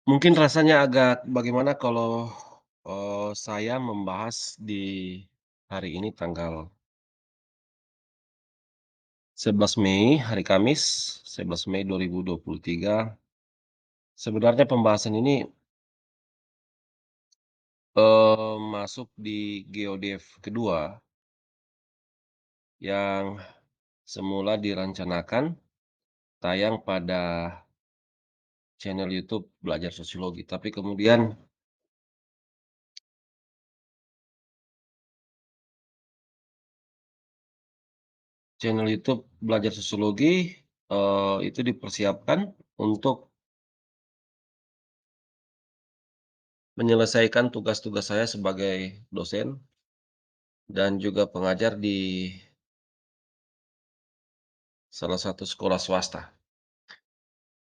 Mungkin rasanya agak bagaimana kalau, saya membahas di hari ini tanggal 11 Mei, hari Kamis, 11 Mei 2023. Sebenarnya pembahasan ini, masuk di GeoDev kedua yang semula direncanakan tayang pada channel YouTube Belajar Sosiologi, tapi kemudian channel YouTube Belajar Sosiologi, itu dipersiapkan untuk menyelesaikan tugas-tugas saya sebagai dosen dan juga pengajar di salah satu sekolah swasta.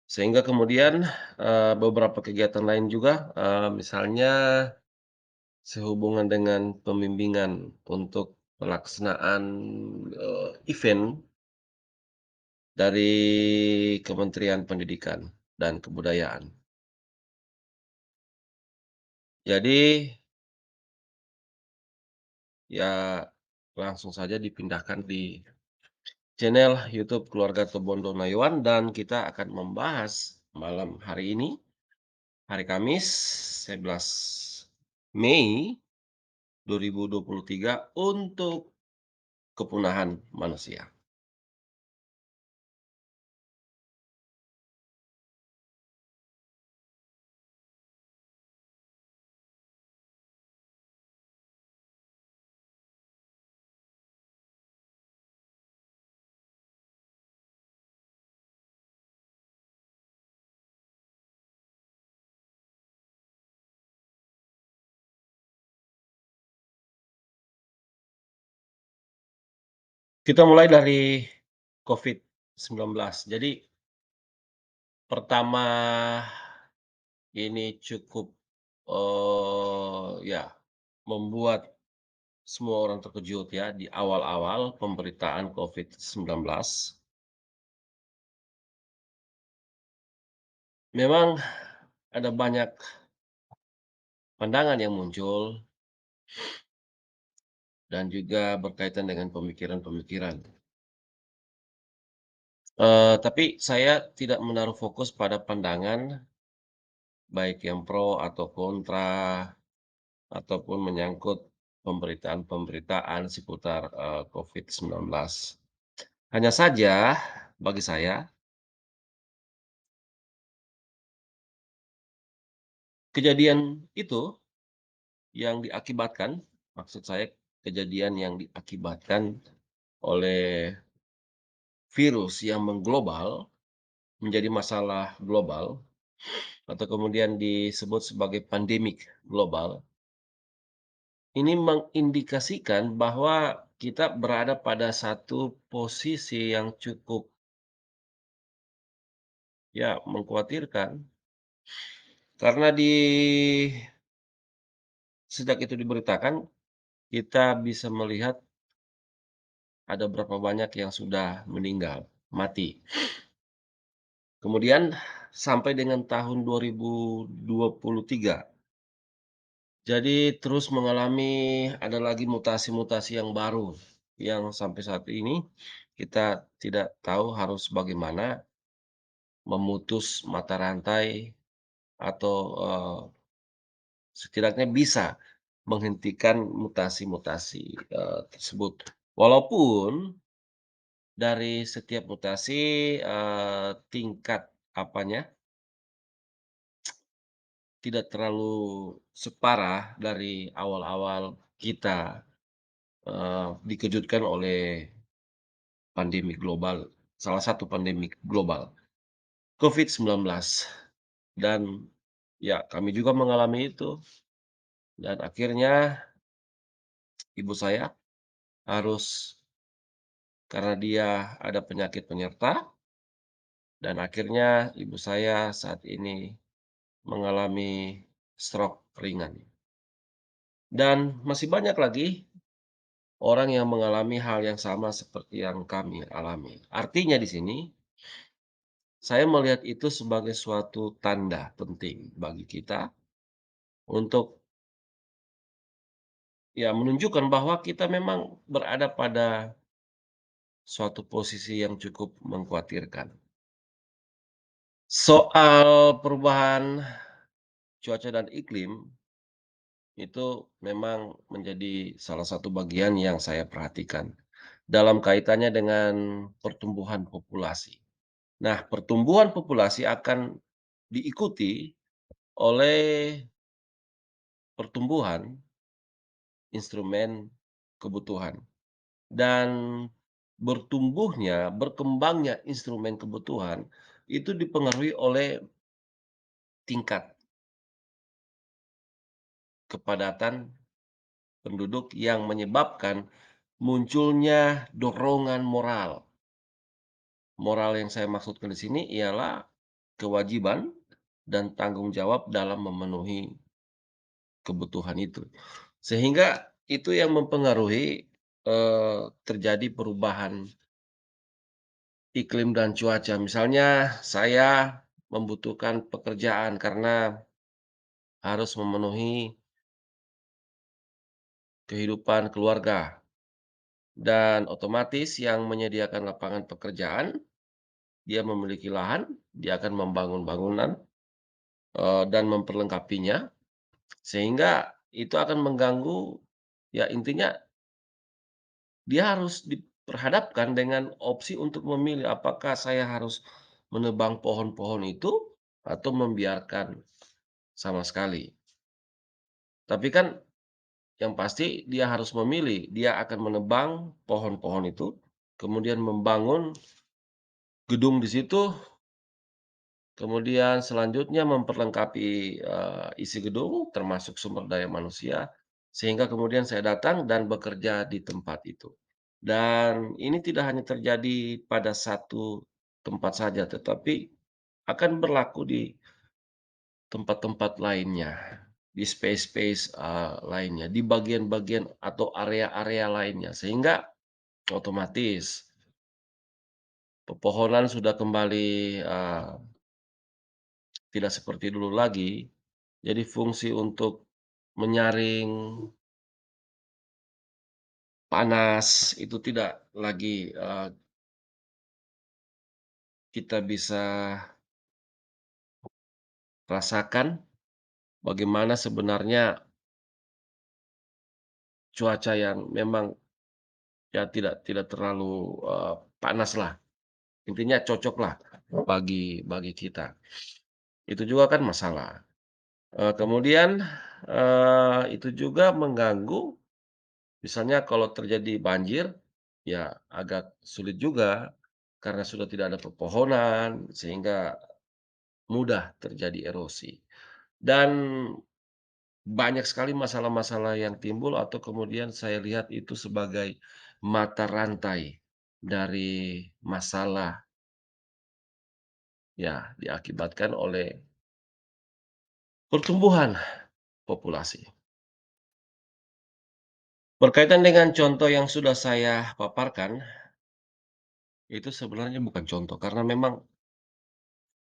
Sehingga kemudian, beberapa kegiatan lain juga, misalnya sehubungan dengan pembimbingan untuk pelaksanaan, event dari Kementerian Pendidikan dan Kebudayaan. Jadi, ya langsung saja dipindahkan di channel YouTube Keluarga Tobondo Nayuan dan kita akan membahas malam hari ini, hari Kamis 11 Mei 2023 untuk kepunahan manusia. Kita mulai dari COVID-19. Jadi pertama ini cukup, ya membuat semua orang terkejut ya di awal-awal pemberitaan COVID-19. Memang ada banyak pandangan yang muncul dan juga berkaitan dengan pemikiran-pemikiran. Tapi saya tidak menaruh fokus pada pandangan baik yang pro atau kontra, ataupun menyangkut pemberitaan-pemberitaan seputar, COVID-19. Hanya saja bagi saya, kejadian itu yang diakibatkan maksud saya kejadian yang diakibatkan oleh virus yang mengglobal, menjadi masalah global, atau kemudian disebut sebagai pandemik global, ini mengindikasikan bahwa kita berada pada satu posisi yang cukup, ya, mengkhawatirkan karena sejak itu diberitakan, kita bisa melihat ada berapa banyak yang sudah meninggal, mati. Kemudian sampai dengan tahun 2023, jadi terus mengalami ada lagi mutasi-mutasi yang baru, yang sampai saat ini kita tidak tahu harus bagaimana memutus mata rantai atau, setidaknya bisa menghentikan mutasi-mutasi, tersebut. Walaupun dari setiap mutasi, tingkat apanya, tidak terlalu separah dari awal-awal kita, dikejutkan oleh pandemi global, salah satu pandemi global, COVID-19. Dan ya kami juga mengalami itu dan akhirnya ibu saya harus karena dia ada penyakit penyerta dan akhirnya ibu saya saat ini mengalami stroke ringan. Dan masih banyak lagi orang yang mengalami hal yang sama seperti yang kami alami. Artinya di sini, Saya melihat itu sebagai suatu tanda penting bagi kita untuk, ya, menunjukkan bahwa kita memang berada pada suatu posisi yang cukup mengkhawatirkan. Soal perubahan cuaca dan iklim, itu memang menjadi salah satu bagian yang saya perhatikan dalam kaitannya dengan pertumbuhan populasi. Nah, pertumbuhan populasi akan diikuti oleh pertumbuhan instrumen kebutuhan dan berkembangnya instrumen kebutuhan itu dipengaruhi oleh tingkat kepadatan penduduk yang menyebabkan munculnya dorongan moral. Moral yang saya maksudkan di sini ialah kewajiban dan tanggung jawab dalam memenuhi kebutuhan itu. Sehingga itu yang mempengaruhi, terjadi perubahan iklim dan cuaca. Misalnya saya membutuhkan pekerjaan karena harus memenuhi kehidupan keluarga dan otomatis yang menyediakan lapangan pekerjaan, dia memiliki lahan, dia akan membangun bangunan, dan memperlengkapinya, sehingga itu akan mengganggu, ya, intinya dia harus diperhadapkan dengan opsi untuk memilih apakah saya harus menebang pohon-pohon itu atau membiarkan sama sekali. Tapi kan yang pasti dia harus memilih, dia akan menebang pohon-pohon itu, kemudian membangun gedung di situ, kemudian selanjutnya memperlengkapi, isi gedung termasuk sumber daya manusia, sehingga kemudian saya datang dan bekerja di tempat itu. Dan ini tidak hanya terjadi pada satu tempat saja, tetapi akan berlaku di tempat-tempat lainnya, di space-space, lainnya, di bagian-bagian atau area-area lainnya, sehingga otomatis pepohonan sudah kembali, tidak seperti dulu lagi. Jadi fungsi untuk menyaring panas itu tidak lagi, kita bisa rasakan bagaimana sebenarnya cuaca yang memang, ya, tidak terlalu, panaslah, intinya cocoklah bagi kita. Itu juga kan masalah. Kemudian, itu juga mengganggu misalnya kalau terjadi banjir, ya agak sulit juga karena sudah tidak ada pepohonan sehingga mudah terjadi erosi. Dan banyak sekali masalah-masalah yang timbul atau kemudian saya lihat itu sebagai mata rantai dari masalah, ya, diakibatkan oleh pertumbuhan populasi. Berkaitan dengan contoh yang sudah saya paparkan, itu sebenarnya bukan contoh karena memang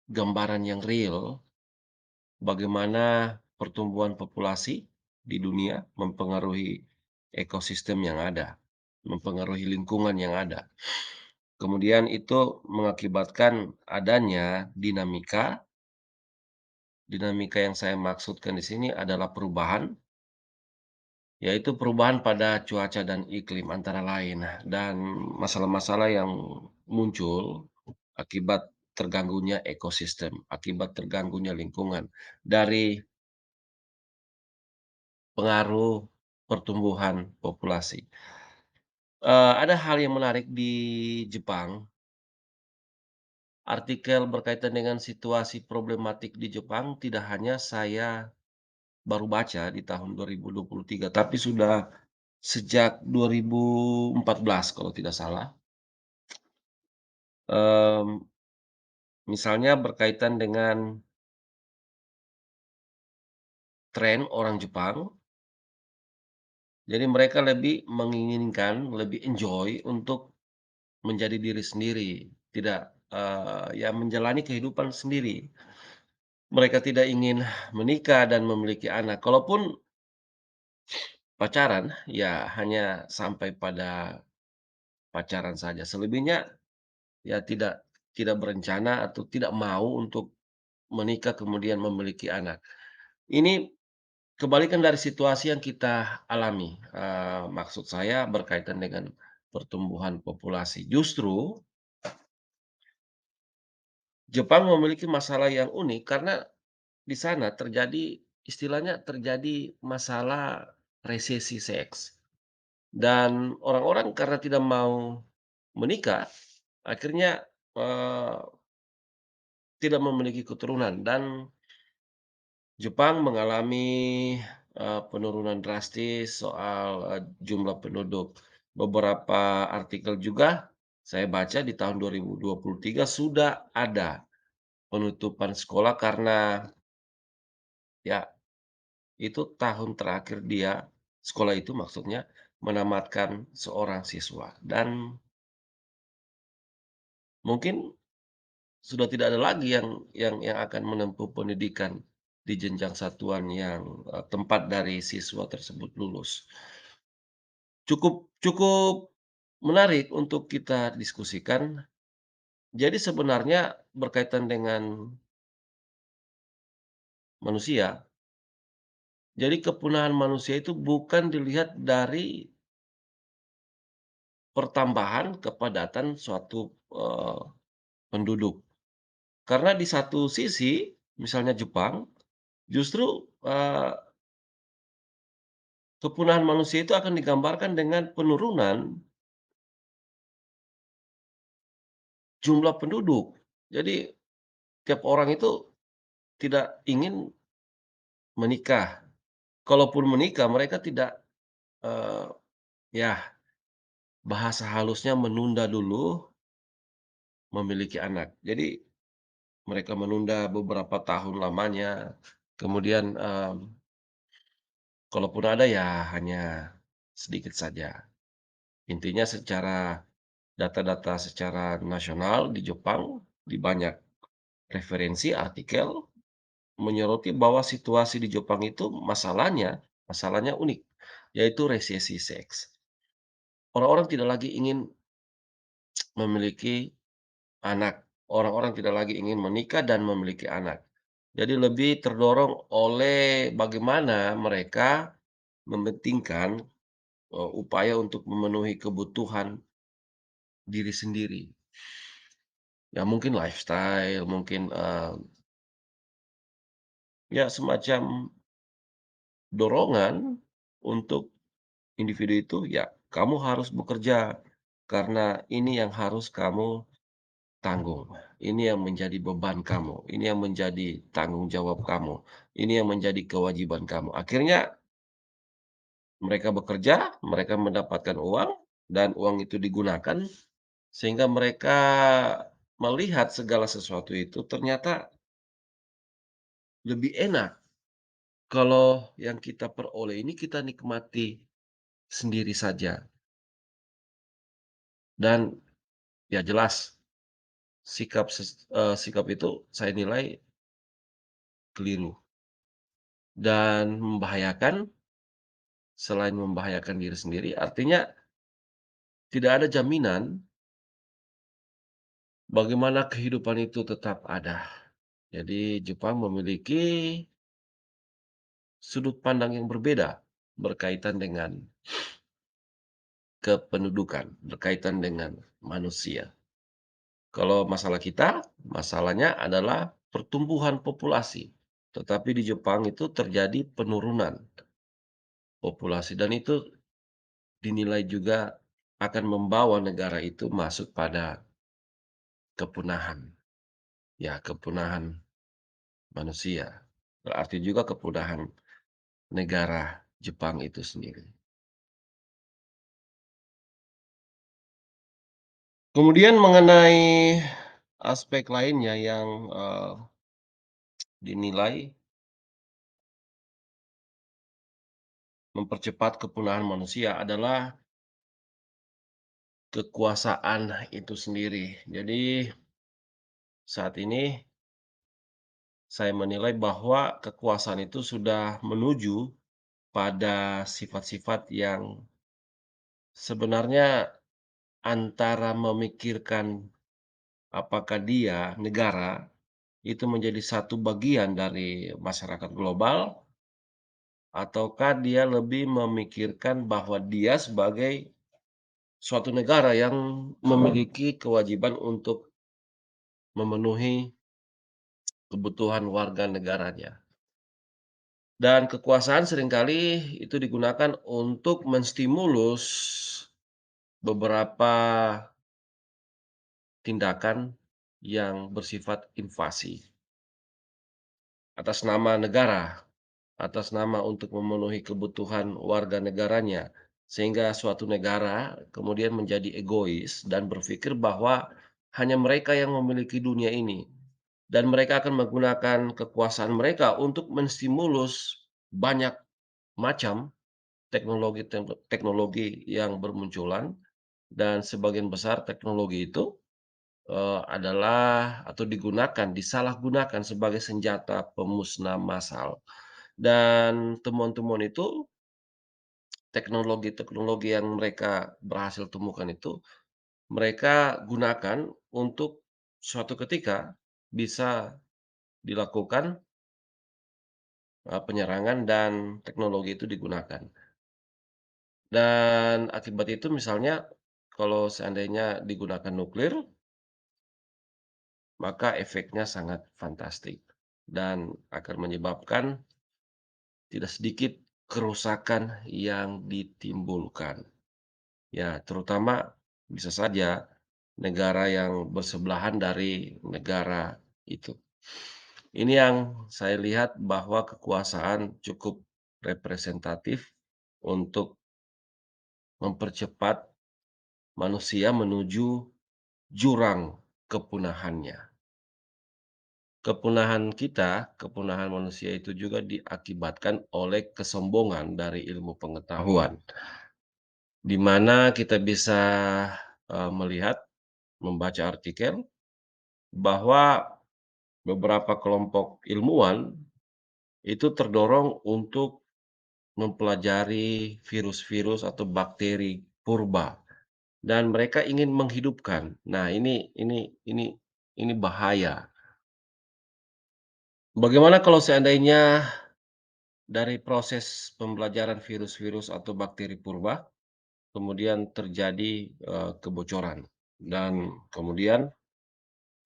gambaran yang real bagaimana pertumbuhan populasi di dunia mempengaruhi ekosistem yang ada, mempengaruhi lingkungan yang ada. Kemudian itu mengakibatkan adanya dinamika, dinamika yang saya maksudkan di sini adalah perubahan, yaitu perubahan pada cuaca dan iklim antara lain. Dan masalah-masalah yang muncul akibat terganggunya ekosistem, akibat terganggunya lingkungan dari pengaruh pertumbuhan populasi. Ada hal yang menarik di Jepang, artikel berkaitan dengan situasi problematik di Jepang tidak hanya saya baru baca di tahun 2023, tapi sudah sejak 2014 kalau tidak salah. Mmm, Misalnya berkaitan dengan tren orang Jepang, jadi mereka lebih menginginkan, lebih enjoy untuk menjadi diri sendiri, tidak ya menjalani kehidupan sendiri. Mereka tidak ingin menikah dan memiliki anak. Kalaupun pacaran, ya hanya sampai pada pacaran saja. Selebihnya ya tidak berencana atau tidak mau untuk menikah kemudian memiliki anak. Ini kebalikan dari situasi yang kita alami, maksud saya berkaitan dengan pertumbuhan populasi. Justru Jepang memiliki masalah yang unik karena di sana terjadi istilahnya terjadi masalah resesi seks. Dan orang-orang karena tidak mau menikah, akhirnya, eee, tidak memiliki keturunan dan Jepang mengalami, penurunan drastis soal, jumlah penduduk. Beberapa artikel juga saya baca di tahun 2023 sudah ada penutupan sekolah karena ya itu tahun terakhir dia sekolah itu maksudnya menamatkan seorang siswa dan mungkin sudah tidak ada lagi yang akan menempuh pendidikan di jenjang satuan yang, tempat dari siswa tersebut lulus. Cukup cukup menarik untuk kita diskusikan. Jadi sebenarnya berkaitan dengan manusia, jadi kepunahan manusia itu bukan dilihat dari pertambahan kepadatan suatu, penduduk. Karena di satu sisi, misalnya Jepang, justru, kepunahan manusia itu akan digambarkan dengan penurunan jumlah penduduk. Jadi tiap orang itu tidak ingin menikah. Kalaupun menikah mereka tidak, eee, ya bahasa halusnya menunda dulu memiliki anak. Jadi mereka menunda beberapa tahun lamanya, kemudian, kalaupun ada ya hanya sedikit saja. Intinya secara data-data secara nasional di Jepang, di banyak referensi artikel menyoroti bahwa situasi di Jepang itu masalahnya unik, yaitu resesi seks. Orang-orang tidak lagi ingin memiliki anak, orang-orang tidak lagi ingin menikah dan memiliki anak. Jadi lebih terdorong oleh bagaimana mereka mementingkan, upaya untuk memenuhi kebutuhan diri sendiri. Ya mungkin lifestyle, mungkin, ya semacam dorongan untuk individu itu, ya kamu harus bekerja karena ini yang harus kamu tanggung, ini yang menjadi beban kamu, ini yang menjadi tanggung jawab kamu, ini yang menjadi kewajiban kamu. Akhirnya mereka bekerja, mereka mendapatkan uang, dan uang itu digunakan sehingga mereka melihat segala sesuatu itu ternyata lebih enak kalau yang kita peroleh ini kita nikmati sendiri saja dan ya jelas sikap itu saya nilai keliru dan membahayakan. Selain membahayakan diri sendiri, artinya tidak ada jaminan bagaimana kehidupan itu tetap ada. Jadi Jepang memiliki sudut pandang yang berbeda berkaitan dengan kependudukan, berkaitan dengan manusia. Kalau masalah kita, masalahnya adalah pertumbuhan populasi. Tetapi di Jepang itu terjadi penurunan populasi dan itu dinilai juga akan membawa negara itu masuk pada kepunahan. Ya, kepunahan manusia, berarti juga kepunahan negara Jepang itu sendiri. Kemudian mengenai aspek lainnya yang, dinilai mempercepat kepunahan manusia adalah kekuasaan itu sendiri. Jadi Saat ini saya menilai bahwa kekuasaan itu sudah menuju pada sifat-sifat yang sebenarnya antara memikirkan apakah dia, negara, itu menjadi satu bagian dari masyarakat global, ataukah dia lebih memikirkan bahwa dia sebagai suatu negara yang memiliki kewajiban untuk memenuhi kebutuhan warga negaranya. Dan kekuasaan seringkali itu digunakan untuk menstimulus beberapa tindakan yang bersifat invasi atas nama negara, atas nama untuk memenuhi kebutuhan warga negaranya. Sehingga suatu negara kemudian menjadi egois dan berpikir bahwa hanya mereka yang memiliki dunia ini. Dan mereka akan menggunakan kekuasaan mereka untuk menstimulus banyak macam teknologi yang bermunculan dan sebagian besar teknologi itu, adalah atau digunakan, disalahgunakan sebagai senjata pemusnah massal. Dan temuan-temuan itu, teknologi-teknologi yang mereka berhasil temukan itu, mereka gunakan untuk suatu ketika bisa dilakukan, penyerangan dan teknologi itu digunakan. Dan akibat itu misalnya kalau seandainya digunakan nuklir, maka efeknya sangat fantastik dan akan menyebabkan tidak sedikit kerusakan yang ditimbulkan. Ya, terutama bisa saja negara yang bersebelahan dari negara itu. Ini yang saya lihat bahwa kekuasaan cukup representatif untuk mempercepat manusia menuju jurang kepunahannya. Kepunahan manusia itu juga diakibatkan oleh kesombongan dari ilmu pengetahuan, di mana kita bisa, melihat, membaca artikel bahwa beberapa kelompok ilmuwan itu terdorong untuk mempelajari virus-virus atau bakteri purba dan mereka ingin menghidupkan. Nah, ini bahaya. Bagaimana kalau seandainya dari proses pembelajaran virus-virus atau bakteri purba, kemudian terjadi, kebocoran dan kemudian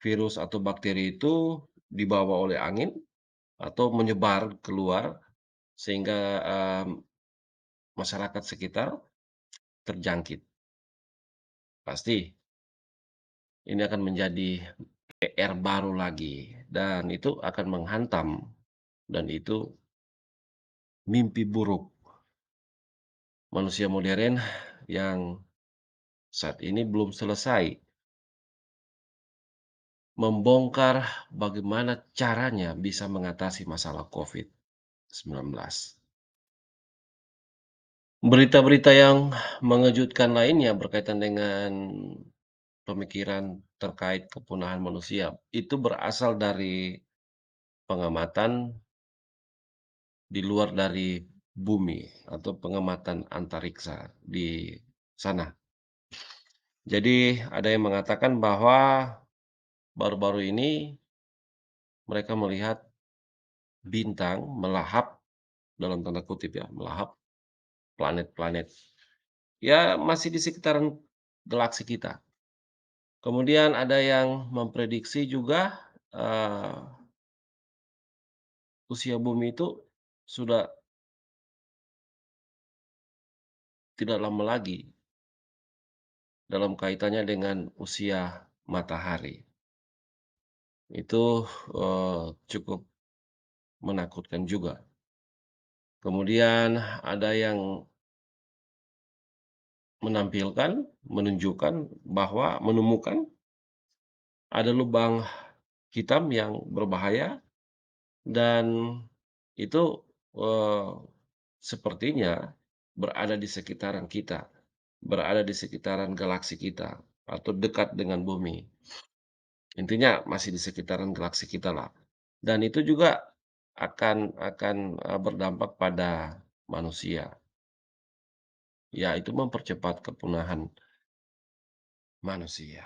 virus atau bakteri itu dibawa oleh angin atau menyebar keluar sehingga, masyarakat sekitar terjangkit. Pasti ini akan menjadi PR baru lagi dan itu akan menghantam dan itu mimpi buruk manusia modern yang saat ini belum selesai membongkar bagaimana caranya bisa mengatasi masalah COVID-19. Berita-berita yang mengejutkan lainnya berkaitan dengan pemikiran terkait kepunahan manusia, itu berasal dari pengamatan di luar dari bumi atau pengamatan antariksa di sana. Jadi ada yang mengatakan bahwa baru-baru ini mereka melihat bintang melahap, dalam tanda kutip ya, melahap planet-planet, ya masih di sekitaran galaksi kita. Kemudian ada yang memprediksi juga, eee, usia bumi itu sudah tidak lama lagi dalam kaitannya dengan usia matahari. Itu, cukup menakutkan juga. Kemudian ada yang menunjukkan bahwa menemukan ada lubang hitam yang berbahaya dan itu, eee, sepertinya berada di sekitaran kita, berada di sekitaran galaksi kita atau dekat dengan bumi. Intinya masih di sekitaran galaksi kita lah. Dan itu juga akan berdampak pada manusia, yaitu mempercepat kepunahan manusia.